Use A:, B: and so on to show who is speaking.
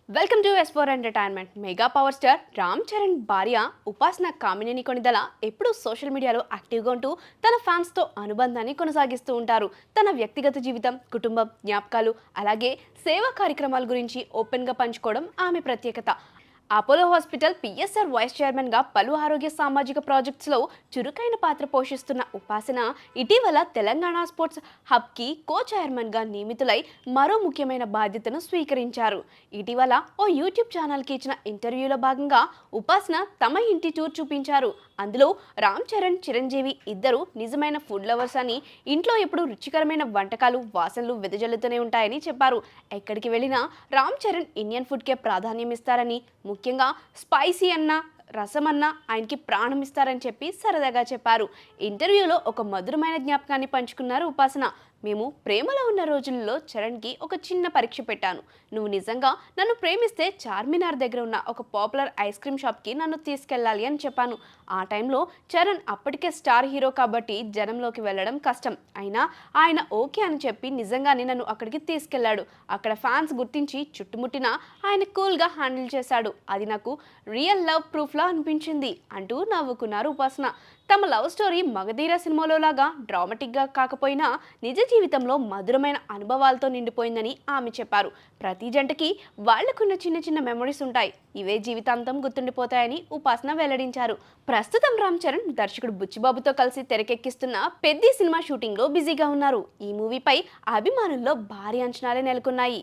A: Welcome to ఎస్4 entertainment. Mega power star Ram Charan భార్య ఉపాసన కామినేని కొణిదల ఎప్పుడూ సోషల్ మీడియాలో యాక్టివ్గా ఉంటూ తన ఫ్యాన్స్తో అనుబంధాన్ని కొనసాగిస్తూ ఉంటారు. తన వ్యక్తిగత జీవితం, కుటుంబం, జ్ఞాపకాలు, అలాగే సేవా కార్యక్రమాల గురించి ఓపెన్గా పంచుకోవడం ఆమె ప్రత్యేకత. అపోలో హాస్పిటల్ పిఎస్ఆర్ వైస్ చైర్మన్గా పలు ఆరోగ్య సామాజిక ప్రాజెక్ట్స్లో చురుకైన పాత్ర పోషిస్తున్న ఉపాసన ఇటీవల తెలంగాణ స్పోర్ట్స్ హబ్కి కో చైర్మన్గా నియమితులై మరో ముఖ్యమైన బాధ్యతను స్వీకరించారు. ఇటీవల ఓ యూట్యూబ్ ఛానల్కి ఇచ్చిన ఇంటర్వ్యూలో భాగంగా ఉపాసన తమ ఇంటి టూర్ చూపించారు. అందులో రామ్ చరణ్, చిరంజీవి ఇద్దరు నిజమైన ఫుడ్ లవర్స్ అని, ఇంట్లో ఎప్పుడు రుచికరమైన వంటకాలు, వాసనలు వెదజల్లుతూనే ఉంటాయని చెప్పారు. ఎక్కడికి వెళ్ళినా రామ్ చరణ్ ఇండియన్ ఫుడ్కే ప్రాధాన్యం ఇస్తారని, ముఖ్యంగా స్పైసీ అన్న, రసం అన్న ఆయనకి ప్రాణం ఇస్తారని చెప్పి సరదాగా చెప్పారు. ఇంటర్వ్యూలో ఒక మధురమైన జ్ఞాపకాన్ని పంచుకున్నారు ఉపాసన. మేము ప్రేమలో ఉన్న రోజుల్లో చరణ్కి ఒక చిన్న పరీక్ష పెట్టాను. నువ్వు నిజంగా నన్ను ప్రేమిస్తే చార్మినార్ దగ్గర ఉన్న ఒక పాపులర్ ఐస్ క్రీమ్ షాప్కి నన్ను తీసుకెళ్ళాలి అని చెప్పాను. ఆ టైంలో చరణ్ అప్పటికే స్టార్ హీరో కాబట్టి జనంలోకి వెళ్ళడం కష్టం. అయినా ఆయన ఓకే అని చెప్పి నిజంగానే నన్ను అక్కడికి తీసుకెళ్లాడు. అక్కడ ఫ్యాన్స్ గుర్తించి చుట్టుముట్టినా ఆయన కూల్గా హ్యాండిల్ చేశాడు. అది నాకు రియల్ లవ్ ప్రూఫ్లా అనిపించింది అంటూ నవ్వుకున్నారు ఉపాసన. తమ లవ్ స్టోరీ మగధీర సినిమాలో లాగా డ్రామాటిక్గా కాకపోయినా నిజ జీవితంలో మధురమైన అనుభవాలతో నిండిపోయిందని ఆమె చెప్పారు. ప్రతి జంటకి వాళ్లకున్న చిన్న చిన్న మెమరీస్ ఉంటాయి. ఇవే జీవితాంతం గుర్తుండిపోతాయని ఉపాసన వెల్లడించారు. ప్రస్తుతం రామ్ చరణ్ దర్శకుడు బుచ్చిబాబుతో కలిసి తెరకెక్కిస్తున్న పెద్ది సినిమా షూటింగ్లో బిజీగా ఉన్నారు. ఈ మూవీపై అభిమానుల్లో భారీ అంచనాలే నెలకొన్నాయి.